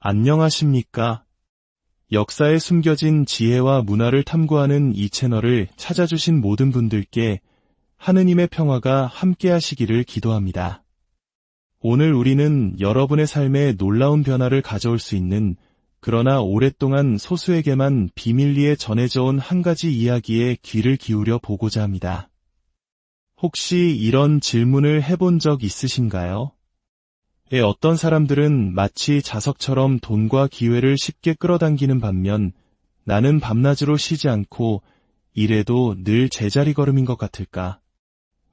안녕하십니까? 역사에 숨겨진 지혜와 문화를 탐구하는 이 채널을 찾아주신 모든 분들께 하느님의 평화가 함께하시기를 기도합니다. 오늘 우리는 여러분의 삶에 놀라운 변화를 가져올 수 있는, 그러나 오랫동안 소수에게만 비밀리에 전해져 온 한 가지 이야기에 귀를 기울여 보고자 합니다. 혹시 이런 질문을 해본 적 있으신가요? 어떤 사람들은 마치 자석처럼 돈과 기회를 쉽게 끌어당기는 반면, 나는 밤낮으로 쉬지 않고 일해도 늘 제자리 걸음인 것 같을까?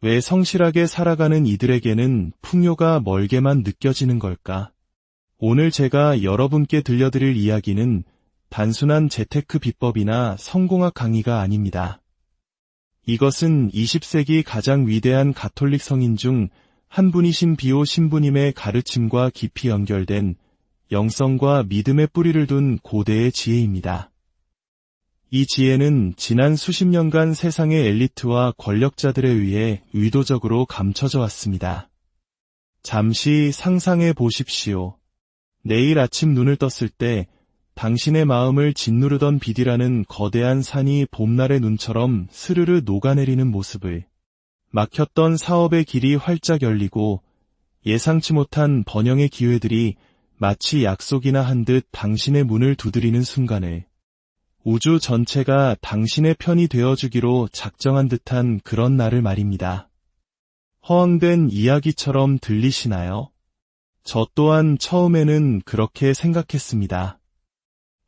왜 성실하게 살아가는 이들에게는 풍요가 멀게만 느껴지는 걸까? 오늘 제가 여러분께 들려드릴 이야기는 단순한 재테크 비법이나 성공학 강의가 아닙니다. 이것은 20세기 가장 위대한 가톨릭 성인 중 한 분이신 비오 신부님의 가르침과 깊이 연결된 영성과 믿음의 뿌리를 둔 고대의 지혜입니다. 이 지혜는 지난 수십 년간 세상의 엘리트와 권력자들에 의해 의도적으로 감춰져 왔습니다. 잠시 상상해 보십시오. 내일 아침 눈을 떴을 때 당신의 마음을 짓누르던 빚이라는 거대한 산이 봄날의 눈처럼 스르르 녹아내리는 모습을, 막혔던 사업의 길이 활짝 열리고 예상치 못한 번영의 기회들이 마치 약속이나 한 듯 당신의 문을 두드리는 순간을, 우주 전체가 당신의 편이 되어주기로 작정한 듯한 그런 날을 말입니다. 허황된 이야기처럼 들리시나요? 저 또한 처음에는 그렇게 생각했습니다.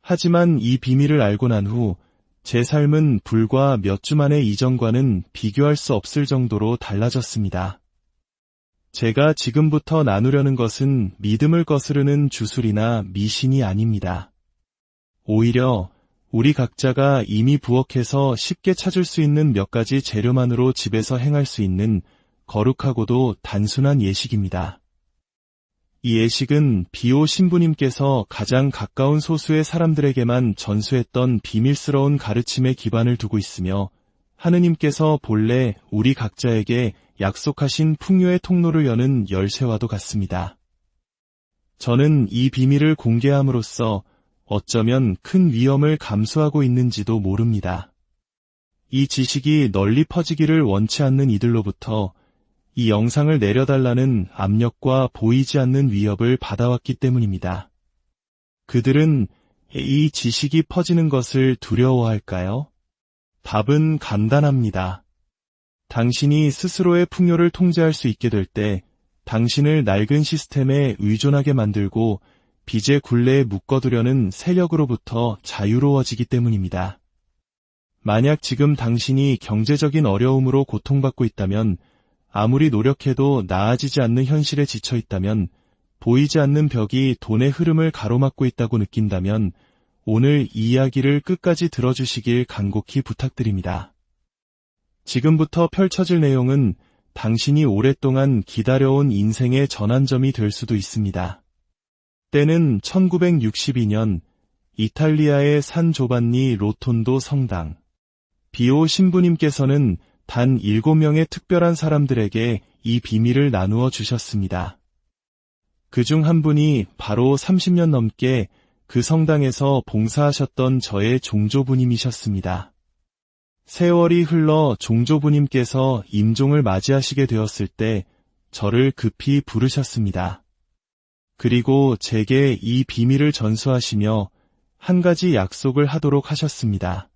하지만 이 비밀을 알고 난 후 제 삶은 불과 몇 주 만에 이전과는 비교할 수 없을 정도로 달라졌습니다. 제가 지금부터 나누려는 것은 믿음을 거스르는 주술이나 미신이 아닙니다. 오히려 우리 각자가 이미 부엌에서 쉽게 찾을 수 있는 몇 가지 재료만으로 집에서 행할 수 있는 거룩하고도 단순한 예식입니다. 이 예식은 비오 신부님께서 가장 가까운 소수의 사람들에게만 전수했던 비밀스러운 가르침에 기반을 두고 있으며, 하느님께서 본래 우리 각자에게 약속하신 풍요의 통로를 여는 열쇠와도 같습니다. 저는 이 비밀을 공개함으로써 어쩌면 큰 위험을 감수하고 있는지도 모릅니다. 이 지식이 널리 퍼지기를 원치 않는 이들로부터 이 영상을 내려달라는 압력과 보이지 않는 위협을 받아왔기 때문입니다. 그들은 이 지식이 퍼지는 것을 두려워할까요? 답은 간단합니다. 당신이 스스로의 풍요를 통제할 수 있게 될 때 당신을 낡은 시스템에 의존하게 만들고 빚의 굴레에 묶어두려는 세력으로부터 자유로워지기 때문입니다. 만약 지금 당신이 경제적인 어려움으로 고통받고 있다면, 아무리 노력해도 나아지지 않는 현실에 지쳐 있다면, 보이지 않는 벽이 돈의 흐름을 가로막고 있다고 느낀다면, 오늘 이 이야기를 끝까지 들어주시길 간곡히 부탁드립니다. 지금부터 펼쳐질 내용은 당신이 오랫동안 기다려온 인생의 전환점이 될 수도 있습니다. 때는 1962년 이탈리아의 산 조반니 로톤도 성당. 비오 신부님께서는 단 7명의 특별한 사람들에게 이 비밀을 나누어 주셨습니다. 그중 한 분이 바로 30년 넘게 그 성당에서 봉사하셨던 저의 종조부님이셨습니다. 세월이 흘러 종조부님께서 임종을 맞이하시게 되었을 때 저를 급히 부르셨습니다. 그리고 제게 이 비밀을 전수하시며 한 가지 약속을 하도록 하셨습니다.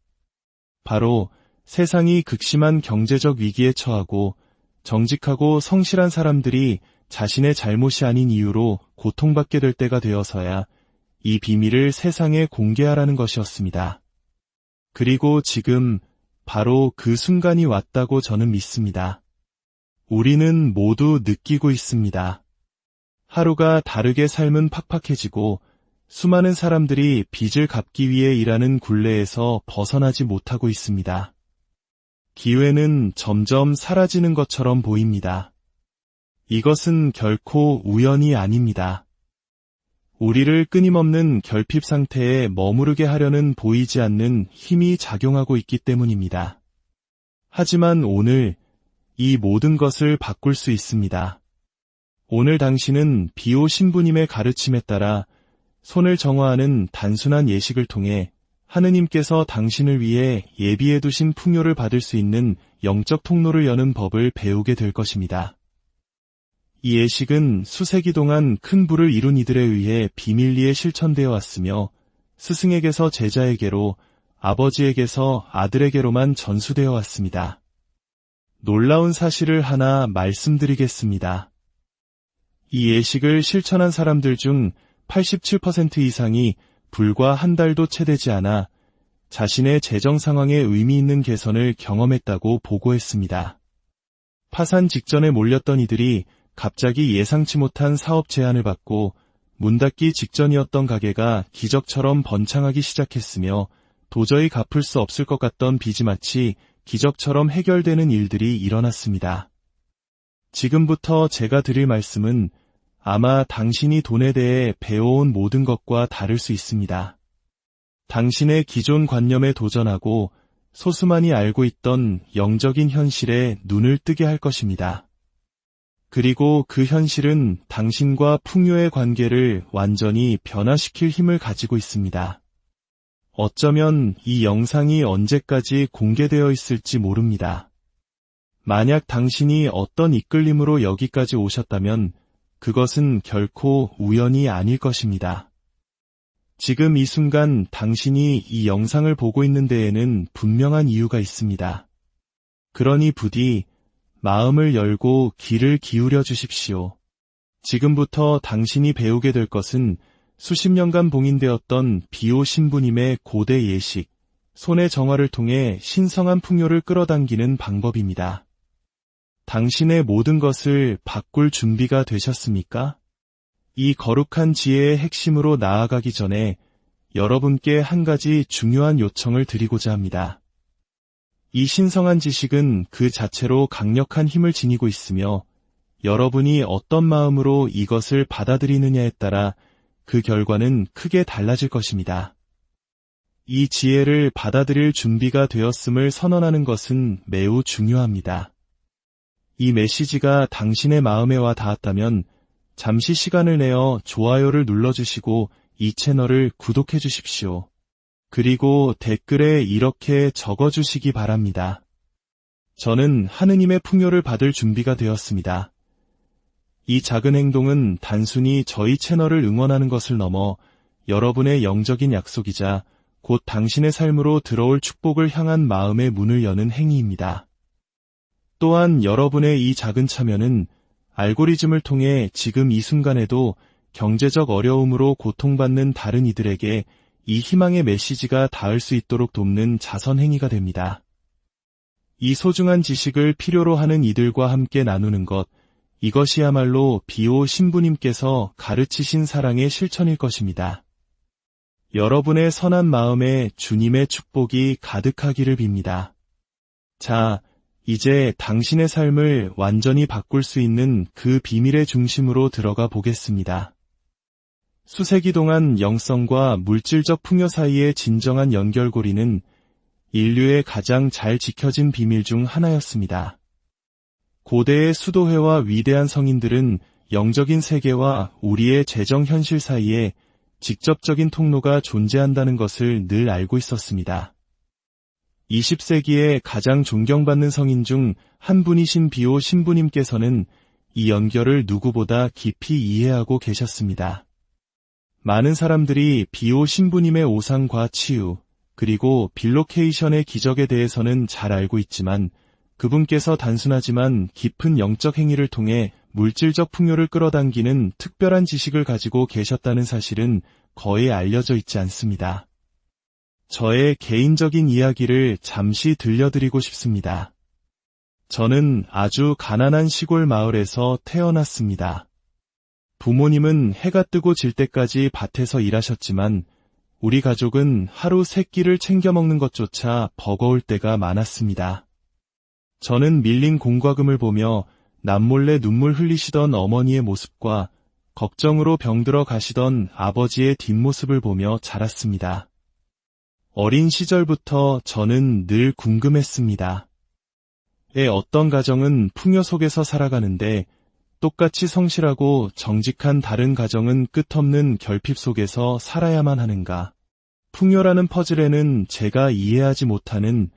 바로 세상이 극심한 경제적 위기에 처하고 정직하고 성실한 사람들이 자신의 잘못이 아닌 이유로 고통받게 될 때가 되어서야 이 비밀을 세상에 공개하라는 것이었습니다. 그리고 지금 바로 그 순간이 왔다고 저는 믿습니다. 우리는 모두 느끼고 있습니다. 하루가 다르게 삶은 팍팍해지고 수많은 사람들이 빚을 갚기 위해 일하는 굴레에서 벗어나지 못하고 있습니다. 기회는 점점 사라지는 것처럼 보입니다. 이것은 결코 우연이 아닙니다. 우리를 끊임없는 결핍 상태에 머무르게 하려는 보이지 않는 힘이 작용하고 있기 때문입니다. 하지만 오늘 이 모든 것을 바꿀 수 있습니다. 오늘 당신은 비오 신부님의 가르침에 따라 손을 정화하는 단순한 예식을 통해 하느님께서 당신을 위해 예비해 두신 풍요를 받을 수 있는 영적 통로를 여는 법을 배우게 될 것입니다. 이 예식은 수세기 동안 큰 부를 이룬 이들에 의해 비밀리에 실천되어 왔으며 스승에게서 제자에게로, 아버지에게서 아들에게로만 전수되어 왔습니다. 놀라운 사실을 하나 말씀드리겠습니다. 이 예식을 실천한 사람들 중 87% 이상이 불과 한 달도 채 되지 않아 자신의 재정 상황에 의미 있는 개선을 경험했다고 보고했습니다. 파산 직전에 몰렸던 이들이 갑자기 예상치 못한 사업 제안을 받고 문 닫기 직전이었던 가게가 기적처럼 번창하기 시작했으며 도저히 갚을 수 없을 것 같던 빚이 마치 기적처럼 해결되는 일들이 일어났습니다. 지금부터 제가 드릴 말씀은 아마 당신이 돈에 대해 배워온 모든 것과 다를 수 있습니다. 당신의 기존 관념에 도전하고 소수만이 알고 있던 영적인 현실에 눈을 뜨게 할 것입니다. 그리고 그 현실은 당신과 풍요의 관계를 완전히 변화시킬 힘을 가지고 있습니다. 어쩌면 이 영상이 언제까지 공개되어 있을지 모릅니다. 만약 당신이 어떤 이끌림으로 여기까지 오셨다면 그것은 결코 우연이 아닐 것입니다. 지금 이 순간 당신이 이 영상을 보고 있는 데에는 분명한 이유가 있습니다. 그러니 부디 마음을 열고 귀를 기울여 주십시오. 지금부터 당신이 배우게 될 것은 수십 년간 봉인되었던 비오 신부님의 고대 예식, 손의 정화를 통해 신성한 풍요를 끌어당기는 방법입니다. 당신의 모든 것을 바꿀 준비가 되셨습니까? 이 거룩한 지혜의 핵심으로 나아가기 전에 여러분께 한 가지 중요한 요청을 드리고자 합니다. 이 신성한 지식은 그 자체로 강력한 힘을 지니고 있으며 여러분이 어떤 마음으로 이것을 받아들이느냐에 따라 그 결과는 크게 달라질 것입니다. 이 지혜를 받아들일 준비가 되었음을 선언하는 것은 매우 중요합니다. 이 메시지가 당신의 마음에 와 닿았다면 잠시 시간을 내어 좋아요를 눌러주시고 이 채널을 구독해 주십시오. 그리고 댓글에 이렇게 적어주시기 바랍니다. 저는 하느님의 풍요를 받을 준비가 되었습니다. 이 작은 행동은 단순히 저희 채널을 응원하는 것을 넘어 여러분의 영적인 약속이자 곧 당신의 삶으로 들어올 축복을 향한 마음의 문을 여는 행위입니다. 또한 여러분의 이 작은 참여는 알고리즘을 통해 지금 이 순간에도 경제적 어려움으로 고통받는 다른 이들에게 이 희망의 메시지가 닿을 수 있도록 돕는 자선 행위가 됩니다. 이 소중한 지식을 필요로 하는 이들과 함께 나누는 것, 이것이야말로 비오 신부님께서 가르치신 사랑의 실천일 것입니다. 여러분의 선한 마음에 주님의 축복이 가득하기를 빕니다. 자, 이제 당신의 삶을 완전히 바꿀 수 있는 그 비밀의 중심으로 들어가 보겠습니다. 수세기 동안 영성과 물질적 풍요 사이의 진정한 연결고리는 인류의 가장 잘 지켜진 비밀 중 하나였습니다. 고대의 수도회와 위대한 성인들은 영적인 세계와 우리의 재정 현실 사이에 직접적인 통로가 존재한다는 것을 늘 알고 있었습니다. 20세기의 가장 존경받는 성인 중 한 분이신 비오 신부님께서는 이 연결을 누구보다 깊이 이해하고 계셨습니다. 많은 사람들이 비오 신부님의 오상과 치유, 그리고 빌로케이션의 기적에 대해서는 잘 알고 있지만 그분께서 단순하지만 깊은 영적 행위를 통해 물질적 풍요를 끌어당기는 특별한 지식을 가지고 계셨다는 사실은 거의 알려져 있지 않습니다. 저의 개인적인 이야기를 잠시 들려드리고 싶습니다. 저는 아주 가난한 시골 마을에서 태어났습니다. 부모님은 해가 뜨고 질 때까지 밭에서 일하셨지만 우리 가족은 하루 3끼를 챙겨 먹는 것조차 버거울 때가 많았습니다. 저는 밀린 공과금을 보며 남몰래 눈물 흘리시던 어머니의 모습과 걱정으로 병들어 가시던 아버지의 뒷모습을 보며 자랐습니다. 어린 시절부터 저는 늘 궁금했습니다. 어떤 가정은 풍요 속에서 살아가는데 똑같이 성실하고 정직한 다른 가정은 끝없는 결핍 속에서 살아야만 하는가? 풍요라는 퍼즐에는 제가 이해하지 못하는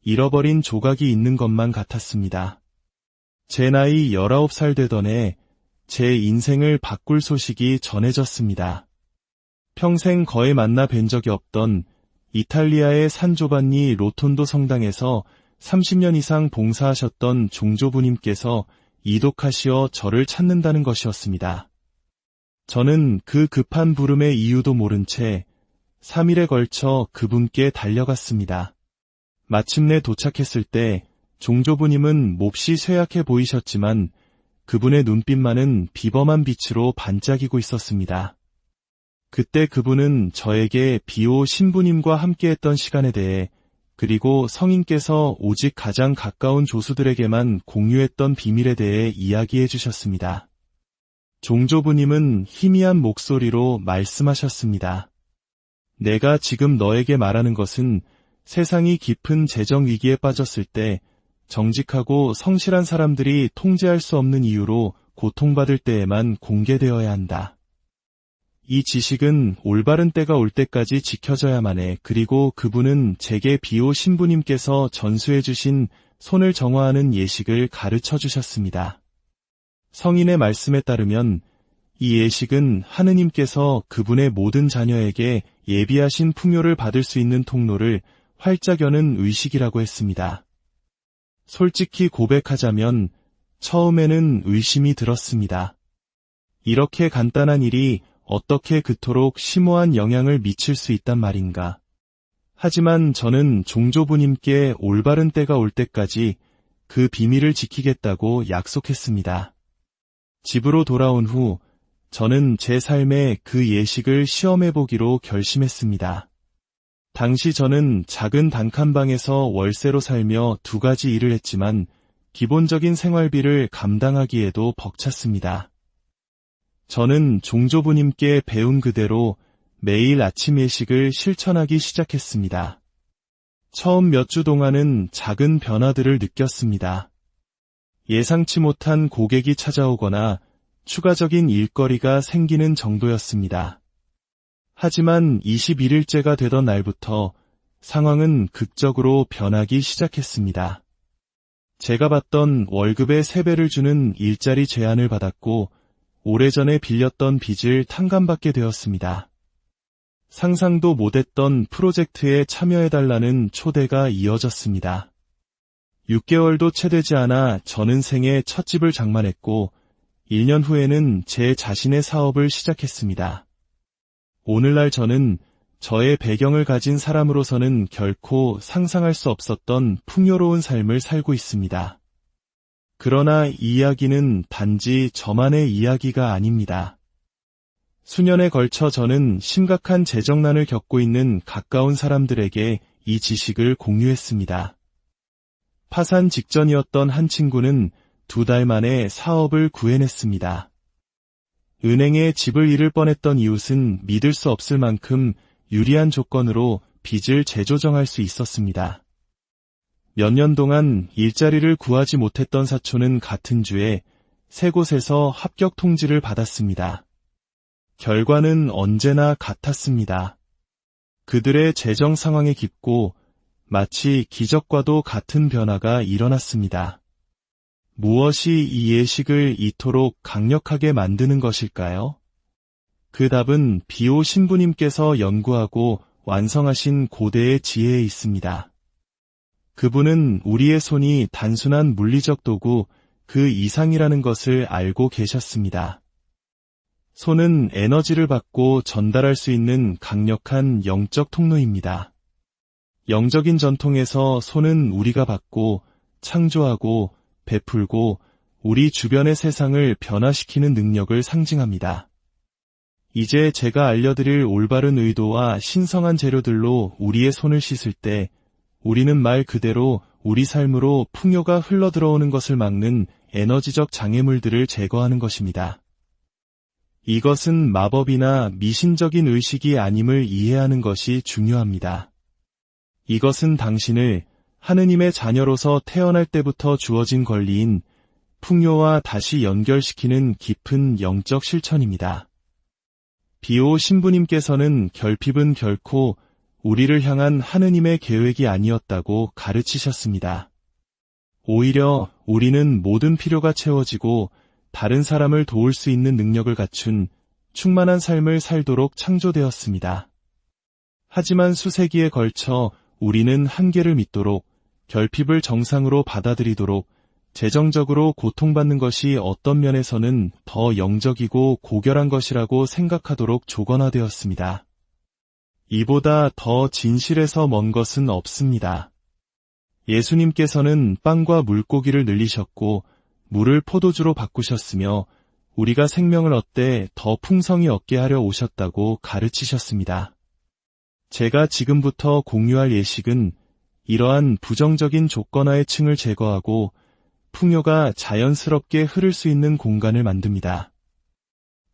잃어버린 조각이 있는 것만 같았습니다. 제 나이 19살 되던 해 제 인생을 바꿀 소식이 전해졌습니다. 평생 거의 만나 뵌 적이 없던 이탈리아의 산 조반니 로톤도 성당에서 30년 이상 봉사하셨던 종조부님께서 이독하시어 저를 찾는다는 것이었습니다. 저는 그 급한 부름의 이유도 모른 채 3일에 걸쳐 그분께 달려갔습니다. 마침내 도착했을 때 종조부님은 몹시 쇠약해 보이셨지만 그분의 눈빛만은 비범한 빛으로 반짝이고 있었습니다. 그때 그분은 저에게 비오 신부님과 함께했던 시간에 대해 그리고 성인께서 오직 가장 가까운 조수들에게만 공유했던 비밀에 대해 이야기해 주셨습니다. 종조부님은 희미한 목소리로 말씀하셨습니다. 내가 지금 너에게 말하는 것은 세상이 깊은 재정 위기에 빠졌을 때 정직하고 성실한 사람들이 통제할 수 없는 이유로 고통받을 때에만 공개되어야 한다. 이 지식은 올바른 때가 올 때까지 지켜져야만 해. 그리고 그분은 제게 비오 신부님께서 전수해 주신 손을 정화하는 예식을 가르쳐 주셨습니다. 성인의 말씀에 따르면 이 예식은 하느님께서 그분의 모든 자녀에게 예비하신 풍요를 받을 수 있는 통로를 활짝 여는 의식이라고 했습니다. 솔직히 고백하자면 처음에는 의심이 들었습니다. 이렇게 간단한 일이 어떻게 그토록 심오한 영향을 미칠 수 있단 말인가. 하지만 저는 종조부님께 올바른 때가 올 때까지 그 비밀을 지키겠다고 약속했습니다. 집으로 돌아온 후 저는 제 삶에 그 예식을 시험해보기로 결심했습니다. 당시 저는 작은 단칸방에서 월세로 살며 2가지 일을 했지만 기본적인 생활비를 감당하기에도 벅찼습니다. 저는 종조부님께 배운 그대로 매일 아침 예식을 실천하기 시작했습니다. 처음 몇 주 동안은 작은 변화들을 느꼈습니다. 예상치 못한 고객이 찾아오거나 추가적인 일거리가 생기는 정도였습니다. 하지만 21일째가 되던 날부터 상황은 극적으로 변하기 시작했습니다. 제가 받던 월급의 3배를 주는 일자리 제안을 받았고 오래전에 빌렸던 빚을 탕감받게 되었습니다. 상상도 못했던 프로젝트에 참여해달라는 초대가 이어졌습니다. 6개월도 채 되지 않아 저는 생애 첫 집을 장만했고 1년 후에는 제 자신의 사업을 시작했습니다. 오늘날 저는 저의 배경을 가진 사람으로서는 결코 상상할 수 없었던 풍요로운 삶을 살고 있습니다. 그러나 이 이야기는 단지 저만의 이야기가 아닙니다. 수년에 걸쳐 저는 심각한 재정난을 겪고 있는 가까운 사람들에게 이 지식을 공유했습니다. 파산 직전이었던 한 친구는 2달 만에 사업을 구해냈습니다. 은행에 집을 잃을 뻔했던 이웃은 믿을 수 없을 만큼 유리한 조건으로 빚을 재조정할 수 있었습니다. 몇 년 동안 일자리를 구하지 못했던 사촌은 같은 주에 3곳에서 합격 통지를 받았습니다. 결과는 언제나 같았습니다. 그들의 재정 상황에 깊고 마치 기적과도 같은 변화가 일어났습니다. 무엇이 이 예식을 이토록 강력하게 만드는 것일까요? 그 답은 비오 신부님께서 연구하고 완성하신 고대의 지혜에 있습니다. 그분은 우리의 손이 단순한 물리적 도구 그 이상이라는 것을 알고 계셨습니다. 손은 에너지를 받고 전달할 수 있는 강력한 영적 통로입니다. 영적인 전통에서 손은 우리가 받고 창조하고 베풀고 우리 주변의 세상을 변화시키는 능력을 상징합니다. 이제 제가 알려드릴 올바른 의도와 신성한 재료들로 우리의 손을 씻을 때 우리는 말 그대로 우리 삶으로 풍요가 흘러들어오는 것을 막는 에너지적 장애물들을 제거하는 것입니다. 이것은 마법이나 미신적인 의식이 아님을 이해하는 것이 중요합니다. 이것은 당신을 하느님의 자녀로서 태어날 때부터 주어진 권리인 풍요와 다시 연결시키는 깊은 영적 실천입니다. 비오 신부님께서는 결핍은 결코 우리를 향한 하느님의 계획이 아니었다고 가르치셨습니다. 오히려 우리는 모든 필요가 채워지고 다른 사람을 도울 수 있는 능력을 갖춘 충만한 삶을 살도록 창조되었습니다. 하지만 수세기에 걸쳐 우리는 한계를 믿도록 결핍을 정상으로 받아들이도록 재정적으로 고통받는 것이 어떤 면에서는 더 영적이고 고결한 것이라고 생각하도록 조건화되었습니다. 이보다 더 진실에서 먼 것은 없습니다. 예수님께서는 빵과 물고기를 늘리셨고 물을 포도주로 바꾸셨으며 우리가 생명을 얻되 더 풍성히 얻게 하려 오셨다고 가르치셨습니다. 제가 지금부터 공유할 예식은 이러한 부정적인 조건화의 층을 제거하고 풍요가 자연스럽게 흐를 수 있는 공간을 만듭니다.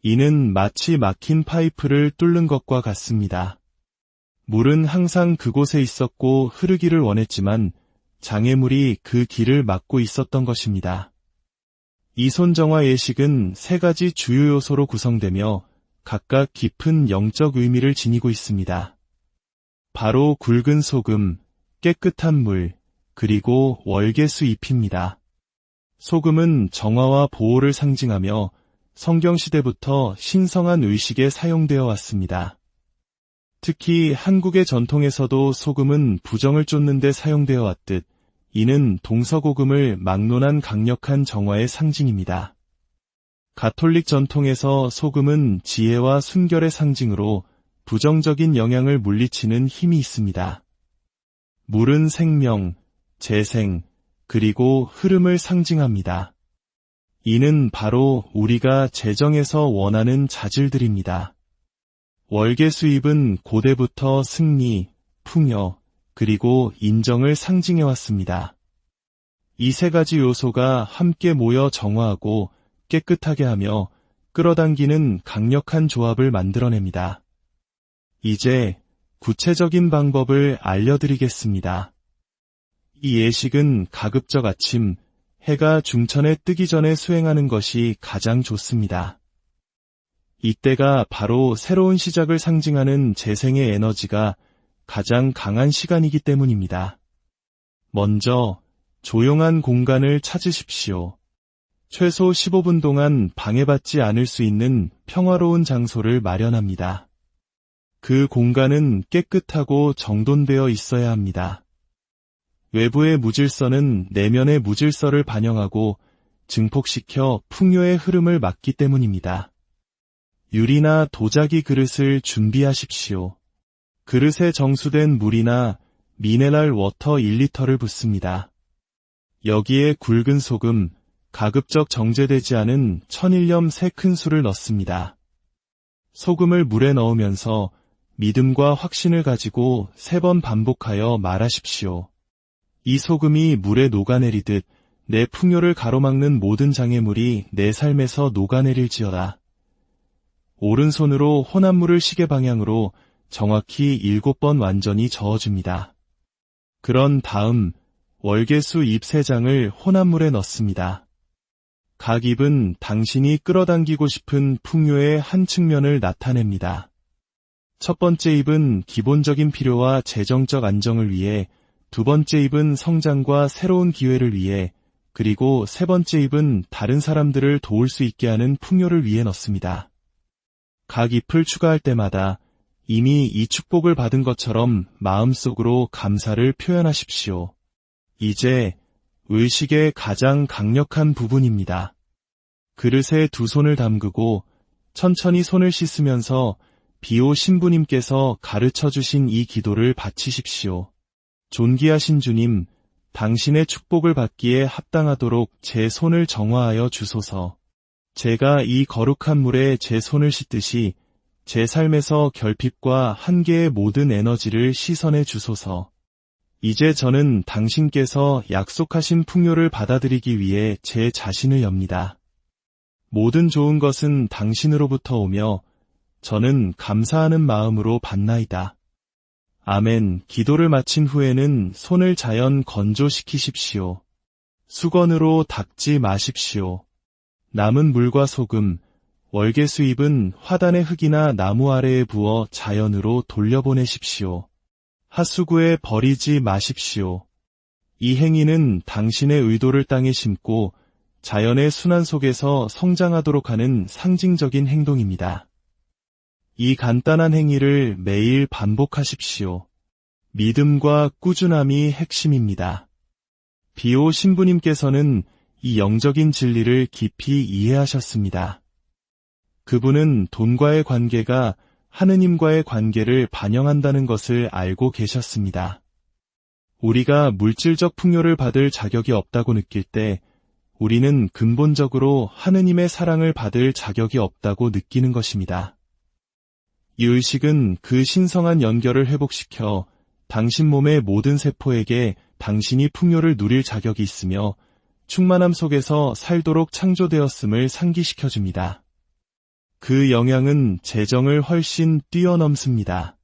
이는 마치 막힌 파이프를 뚫는 것과 같습니다. 물은 항상 그곳에 있었고 흐르기를 원했지만 장애물이 그 길을 막고 있었던 것입니다. 이손정화 예식은 세 가지 주요 요소로 구성되며 각각 깊은 영적 의미를 지니고 있습니다. 바로 굵은 소금, 깨끗한 물, 그리고 월계수 잎입니다. 소금은 정화와 보호를 상징하며 성경시대부터 신성한 의식에 사용되어 왔습니다. 특히 한국의 전통에서도 소금은 부정을 쫓는 데 사용되어 왔듯 이는 동서고금을 막론한 강력한 정화의 상징입니다. 가톨릭 전통에서 소금은 지혜와 순결의 상징으로 부정적인 영향을 물리치는 힘이 있습니다. 물은 생명, 재생, 그리고 흐름을 상징합니다. 이는 바로 우리가 재정에서 원하는 자질들입니다. 월계수잎은 고대부터 승리, 풍요, 그리고 인정을 상징해왔습니다. 이 세 가지 요소가 함께 모여 정화하고 깨끗하게 하며 끌어당기는 강력한 조합을 만들어냅니다. 이제 구체적인 방법을 알려드리겠습니다. 이 예식은 가급적 아침, 해가 중천에 뜨기 전에 수행하는 것이 가장 좋습니다. 이때가 바로 새로운 시작을 상징하는 재생의 에너지가 가장 강한 시간이기 때문입니다. 먼저 조용한 공간을 찾으십시오. 최소 15분 동안 방해받지 않을 수 있는 평화로운 장소를 마련합니다. 그 공간은 깨끗하고 정돈되어 있어야 합니다. 외부의 무질서는 내면의 무질서를 반영하고 증폭시켜 풍요의 흐름을 막기 때문입니다. 유리나 도자기 그릇을 준비하십시오. 그릇에 정수된 물이나 미네랄 워터 1리터를 붓습니다. 여기에 굵은 소금, 가급적 정제되지 않은 천일염 3큰술을 넣습니다. 소금을 물에 넣으면서 믿음과 확신을 가지고 3번 반복하여 말하십시오. 이 소금이 물에 녹아내리듯 내 풍요를 가로막는 모든 장애물이 내 삶에서 녹아내릴지어다. 오른손으로 혼합물을 시계 방향으로 정확히 7번 완전히 저어줍니다. 그런 다음 월계수 잎 3장을 혼합물에 넣습니다. 각 잎은 당신이 끌어당기고 싶은 풍요의 한 측면을 나타냅니다. 첫 번째 잎은 기본적인 필요와 재정적 안정을 위해, 두 번째 잎은 성장과 새로운 기회를 위해, 그리고 세 번째 잎은 다른 사람들을 도울 수 있게 하는 풍요를 위해 넣습니다. 각 잎을 추가할 때마다 이미 이 축복을 받은 것처럼 마음속으로 감사를 표현하십시오. 이제 의식의 가장 강력한 부분입니다. 그릇에 두 손을 담그고 천천히 손을 씻으면서 비오 신부님께서 가르쳐주신 이 기도를 바치십시오. 존귀하신 주님, 당신의 축복을 받기에 합당하도록 제 손을 정화하여 주소서. 제가 이 거룩한 물에 제 손을 씻듯이 제 삶에서 결핍과 한계의 모든 에너지를 씻어내 주소서. 이제 저는 당신께서 약속하신 풍요를 받아들이기 위해 제 자신을 엽니다. 모든 좋은 것은 당신으로부터 오며 저는 감사하는 마음으로 받나이다. 아멘. 기도를 마친 후에는 손을 자연 건조시키십시오. 수건으로 닦지 마십시오. 남은 물과 소금, 월계 수입은 화단의 흙이나 나무 아래에 부어 자연으로 돌려보내십시오. 하수구에 버리지 마십시오. 이 행위는 당신의 의도를 땅에 심고 자연의 순환 속에서 성장하도록 하는 상징적인 행동입니다. 이 간단한 행위를 매일 반복하십시오. 믿음과 꾸준함이 핵심입니다. 비오 신부님께서는 이 영적인 진리를 깊이 이해하셨습니다. 그분은 돈과의 관계가 하느님과의 관계를 반영한다는 것을 알고 계셨습니다. 우리가 물질적 풍요를 받을 자격이 없다고 느낄 때 우리는 근본적으로 하느님의 사랑을 받을 자격이 없다고 느끼는 것입니다. 이 의식은 그 신성한 연결을 회복시켜 당신 몸의 모든 세포에게 당신이 풍요를 누릴 자격이 있으며 충만함 속에서 살도록 창조되었음을 상기시켜줍니다. 그 영향은 재정을 훨씬 뛰어넘습니다.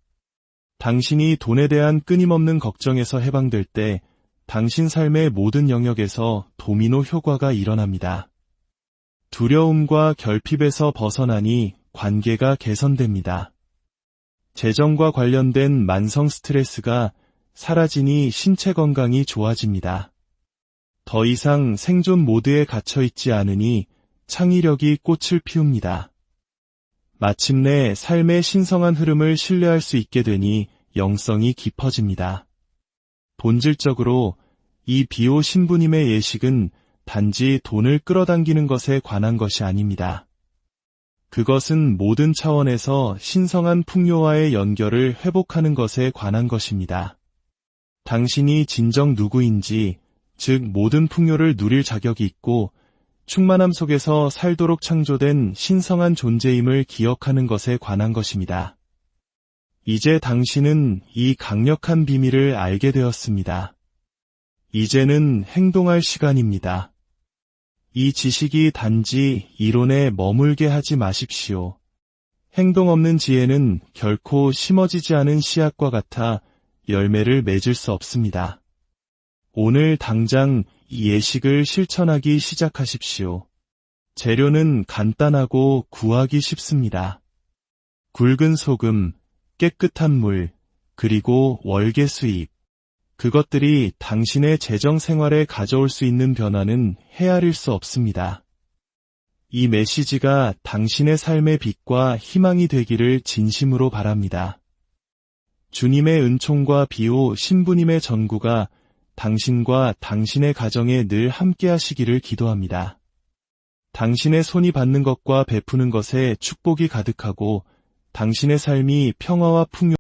당신이 돈에 대한 끊임없는 걱정에서 해방될 때 당신 삶의 모든 영역에서 도미노 효과가 일어납니다. 두려움과 결핍에서 벗어나니 관계가 개선됩니다. 재정과 관련된 만성 스트레스가 사라지니 신체 건강이 좋아집니다. 더 이상 생존 모드에 갇혀있지 않으니 창의력이 꽃을 피웁니다. 마침내 삶의 신성한 흐름을 신뢰할 수 있게 되니 영성이 깊어집니다. 본질적으로 이 비오 신부님의 예식은 단지 돈을 끌어당기는 것에 관한 것이 아닙니다. 그것은 모든 차원에서 신성한 풍요와의 연결을 회복하는 것에 관한 것입니다. 당신이 진정 누구인지, 즉 모든 풍요를 누릴 자격이 있고 충만함 속에서 살도록 창조된 신성한 존재임을 기억하는 것에 관한 것입니다. 이제 당신은 이 강력한 비밀을 알게 되었습니다. 이제는 행동할 시간입니다. 이 지식이 단지 이론에 머물게 하지 마십시오. 행동 없는 지혜는 결코 심어지지 않은 씨앗과 같아 열매를 맺을 수 없습니다. 오늘 당장 이 예식을 실천하기 시작하십시오. 재료는 간단하고 구하기 쉽습니다. 굵은 소금, 깨끗한 물, 그리고 월계 수입. 그것들이 당신의 재정 생활에 가져올 수 있는 변화는 헤아릴 수 없습니다. 이 메시지가 당신의 삶의 빛과 희망이 되기를 진심으로 바랍니다. 주님의 은총과 비오 신부님의 전구가 당신과 당신의 가정에 늘 함께 하시기를 기도합니다. 당신의 손이 받는 것과 베푸는 것에 축복이 가득하고 당신의 삶이 평화와 풍요